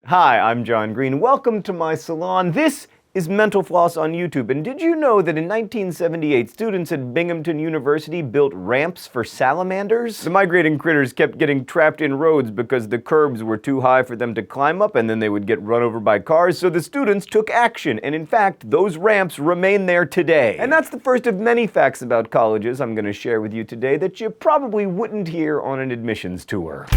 Hi, I'm John Green. Welcome to my salon. This is Mental Floss on YouTube. And did you know that in 1978, students at Binghamton University built ramps for salamanders? The migrating critters kept getting trapped in roads because the curbs were too high for them to climb up, and then they would get run over by cars, so the students took action. And in fact, those ramps remain there today. And that's the first of many facts about colleges I'm going to share with you today that you probably wouldn't hear on an admissions tour.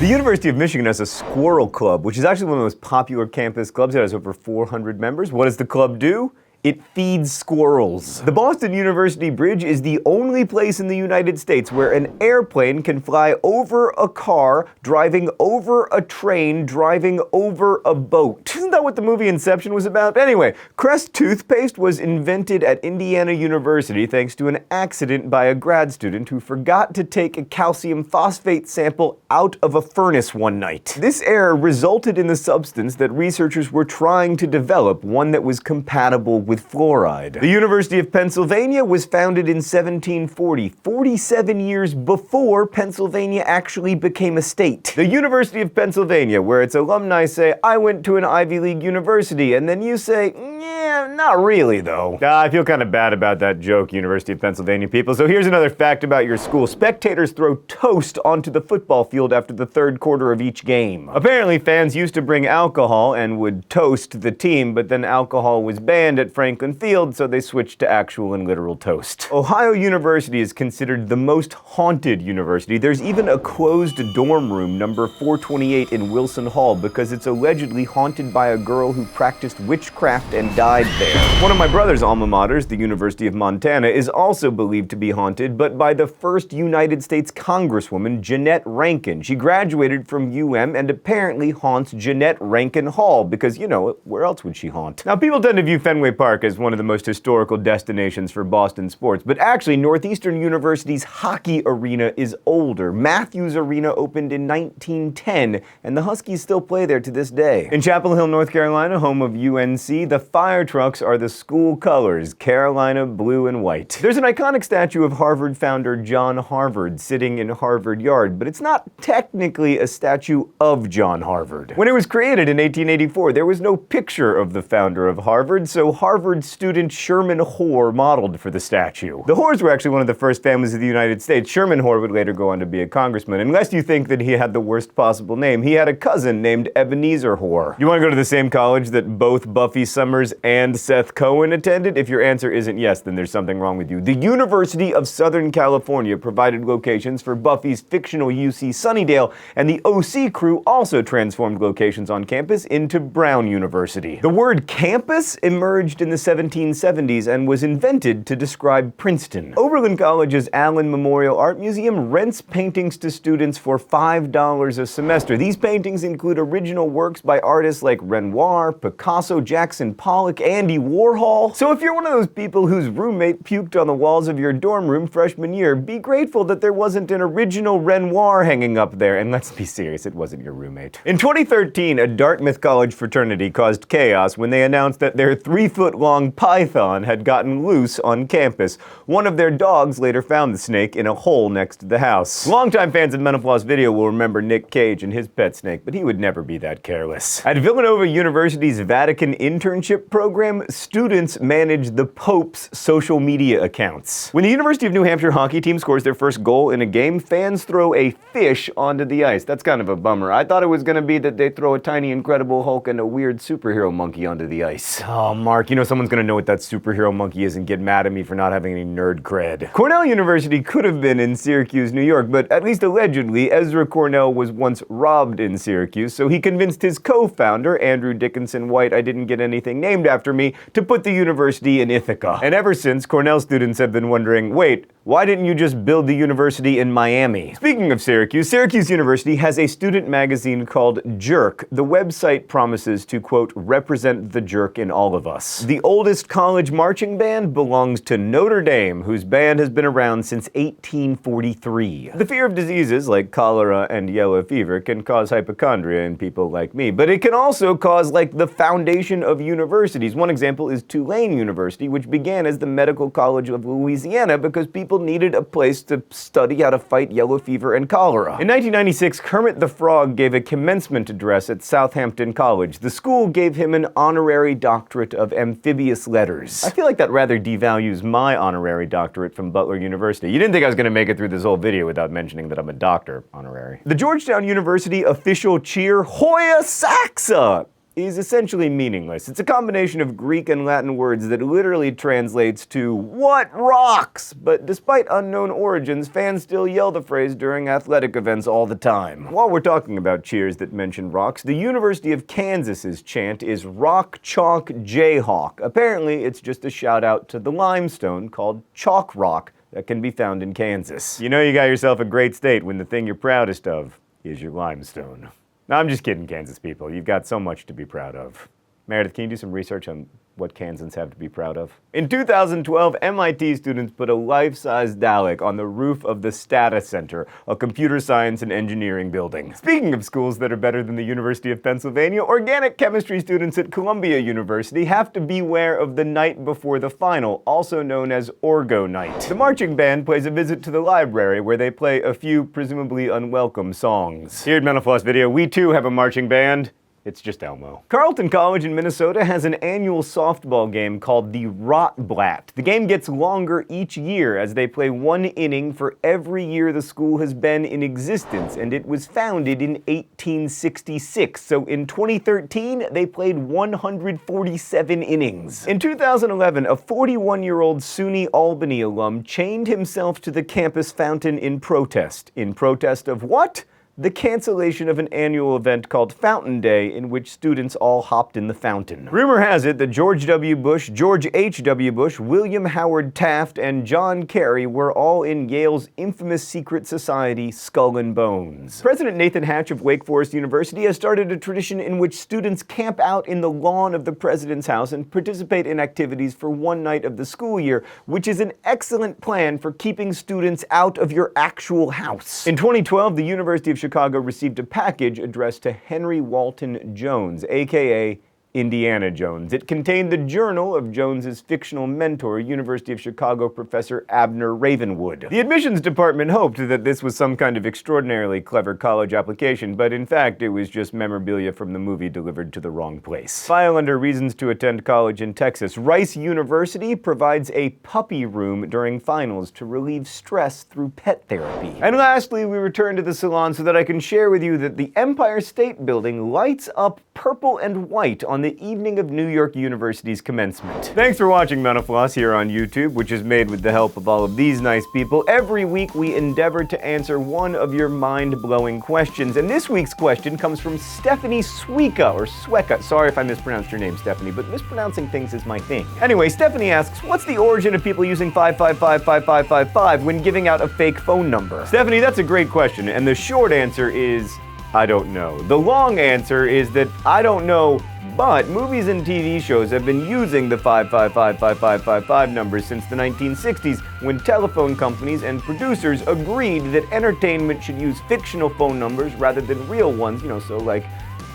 The University of Michigan has a Squirrel Club, which is actually one of the most popular campus clubs. It has over 400 members. What does the club do? It feeds squirrels. The Boston University Bridge is the only place in the United States where an airplane can fly over a car, driving over a train, driving over a boat. Isn't that what the movie Inception was about? Anyway, Crest toothpaste was invented at Indiana University thanks to an accident by a grad student who forgot to take a calcium phosphate sample out of a furnace one night. This error resulted in the substance that researchers were trying to develop, one that was compatible with fluoride. The University of Pennsylvania was founded in 1740, 47 years before Pennsylvania actually became a state. The University of Pennsylvania, where its alumni say, "I went to an Ivy League university," and then you say, "Yeah, not really though." I feel kind of bad about that joke, University of Pennsylvania people. So here's another fact about your school. Spectators throw toast onto the football field after the third quarter of each game. Apparently fans used to bring alcohol and would toast the team, but then alcohol was banned at Franklin Field, so they switched to actual and literal toast. Ohio University is considered the most haunted university. There's even a closed dorm room, number 428 in Wilson Hall, because it's allegedly haunted by a girl who practiced witchcraft and died there. One of my brother's alma maters, the University of Montana, is also believed to be haunted, but by the first United States Congresswoman, Jeanette Rankin. She graduated from UM and apparently haunts Jeanette Rankin Hall, because, you know, where else would she haunt? Now, people tend to view Fenway Park as one of the most historical destinations for Boston sports, but actually Northeastern University's hockey arena is older. Matthews Arena opened in 1910, and the Huskies still play there to this day. In Chapel Hill, North Carolina, home of UNC, the fire trucks are the school colors, Carolina blue and white. There's an iconic statue of Harvard founder John Harvard sitting in Harvard Yard, but it's not technically a statue of John Harvard. When it was created in 1884, there was no picture of the founder of Harvard, so Harvard student Sherman Hoare modeled for the statue. The Hoares were actually one of the first families of the United States. Sherman Hoare would later go on to be a congressman. Unless you think that he had the worst possible name, he had a cousin named Ebenezer Hoare. You want to go to the same college that both Buffy Summers and Seth Cohen attended? If your answer isn't yes, then there's something wrong with you. The University of Southern California provided locations for Buffy's fictional UC Sunnydale, and the OC crew also transformed locations on campus into Brown University. The word campus emerged in the 1770s and was invented to describe Princeton. Oberlin College's Allen Memorial Art Museum rents paintings to students for $5 a semester. These paintings include original works by artists like Renoir, Picasso, Jackson Pollock, Andy Warhol. So if you're one of those people whose roommate puked on the walls of your dorm room freshman year, be grateful that there wasn't an original Renoir hanging up there. And let's be serious, it wasn't your roommate. In 2013, a Dartmouth College fraternity caused chaos when they announced that their 3-foot-long python had gotten loose on campus. One of their dogs later found the snake in a hole next to the house. Longtime fans of Mental Floss Video will remember Nick Cage and his pet snake, but he would never be that careless. At Villanova University's Vatican internship program, students manage the Pope's social media accounts. When the University of New Hampshire hockey team scores their first goal in a game, fans throw a fish onto the ice. That's kind of a bummer. I thought it was going to be that they throw a tiny Incredible Hulk and a weird superhero monkey onto the ice. Oh, Mark, you know someone's going to know what that superhero monkey is and get mad at me for not having any nerd cred. Cornell University could have been in Syracuse, New York, but at least allegedly, Ezra Cornell was once robbed in Syracuse, so he convinced his co-founder, Andrew Dickinson White, I didn't get anything named after me, to put the university in Ithaca. And ever since, Cornell students have been wondering, wait, why didn't you just build the university in Miami? Speaking of Syracuse, Syracuse University has a student magazine called Jerk. The website promises to, quote, represent the jerk in all of us. the oldest college marching band belongs to Notre Dame, whose band has been around since 1843. The fear of diseases like cholera and yellow fever can cause hypochondria in people like me, but it can also cause, like, the foundation of universities. One example is Tulane University, which began as the Medical College of Louisiana because people needed a place to study how to fight yellow fever and cholera. In 1996, Kermit the Frog gave a commencement address at Southampton College. The school gave him an honorary doctorate of amphibious letters. I feel like that rather devalues my honorary doctorate from Butler University. You didn't think I was going to make it through this whole video without mentioning that I'm a doctor honorary. The Georgetown University official cheer, Hoya Saxa, is essentially meaningless. It's a combination of Greek and Latin words that literally translates to "what rocks?" But despite unknown origins, fans still yell the phrase during athletic events all the time. While we're talking about cheers that mention rocks, the University of Kansas's chant is "Rock Chalk Jayhawk." Apparently, it's just a shout out to the limestone called chalk rock that can be found in Kansas. You know you got yourself a great state when the thing you're proudest of is your limestone. No, I'm just kidding, Kansas people. You've got so much to be proud of. Meredith, can you do some research on what Kansans have to be proud of? In 2012, MIT students put a life-size Dalek on the roof of the Stata Center, a computer science and engineering building. Speaking of schools that are better than the University of Pennsylvania, organic chemistry students at Columbia University have to beware of the night before the final, also known as Orgo Night. The marching band plays a visit to the library where they play a few presumably unwelcome songs. Here at Mental Floss Video, we too have a marching band. It's just Elmo. Carleton College in Minnesota has an annual softball game called the Rotblatt. The game gets longer each year as they play one inning for every year the school has been in existence, and it was founded in 1866. So in 2013, they played 147 innings. In 2011, a 41-year-old SUNY Albany alum chained himself to the campus fountain in protest. In protest of what? The cancellation of an annual event called Fountain Day, in which students all hopped in the fountain. Rumor has it that George W. Bush, George H.W. Bush, William Howard Taft, and John Kerry were all in Yale's infamous secret society, Skull and Bones. President Nathan Hatch of Wake Forest University has started a tradition in which students camp out in the lawn of the president's house and participate in activities for one night of the school year, which is an excellent plan for keeping students out of your actual house. In 2012, the University of Chicago received a package addressed to Henry Walton Jones, aka Indiana Jones. It contained the journal of Jones's fictional mentor, University of Chicago professor Abner Ravenwood. The admissions department hoped that this was some kind of extraordinarily clever college application, but in fact it was just memorabilia from the movie delivered to the wrong place. File under reasons to attend college in Texas. Rice University provides a puppy room during finals to relieve stress through pet therapy. And lastly, we return to the salon so that I can share with you that the Empire State Building lights up purple and white on the evening of New York University's commencement. Thanks for watching Mental Floss here on YouTube, which is made with the help of all of these nice people. Every week we endeavor to answer one of your mind-blowing questions, and this week's question comes from Stephanie Sweka, or Sweka. Sorry if I mispronounced your name, Stephanie, but mispronouncing things is my thing. Anyway, Stephanie asks, what's the origin of people using 5555555 when giving out a fake phone number? Stephanie, that's a great question, and the short answer is, I don't know. The long answer is that I don't know, but movies and TV shows have been using the 5555555 numbers since the 1960s, when telephone companies and producers agreed that entertainment should use fictional phone numbers rather than real ones, so like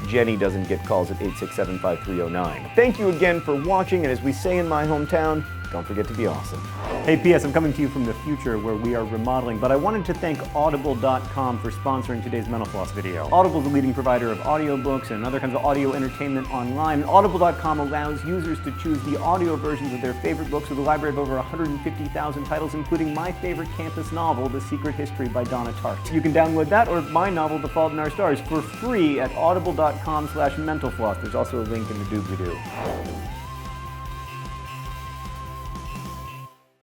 Jenny doesn't get calls at 867-5309. Thank you again for watching, and as we say in my hometown, don't forget to be awesome. Hey, P.S. I'm coming to you from the future where we are remodeling, but I wanted to thank Audible.com for sponsoring today's Mental Floss video. Audible is the leading provider of audiobooks and other kinds of audio entertainment online. And Audible.com allows users to choose the audio versions of their favorite books with a library of over 150,000 titles, including my favorite campus novel, The Secret History by Donna Tartt. You can download that or my novel, The Fault in Our Stars, for free at audible.com/mentalfloss. There's also a link in the doobly-doo.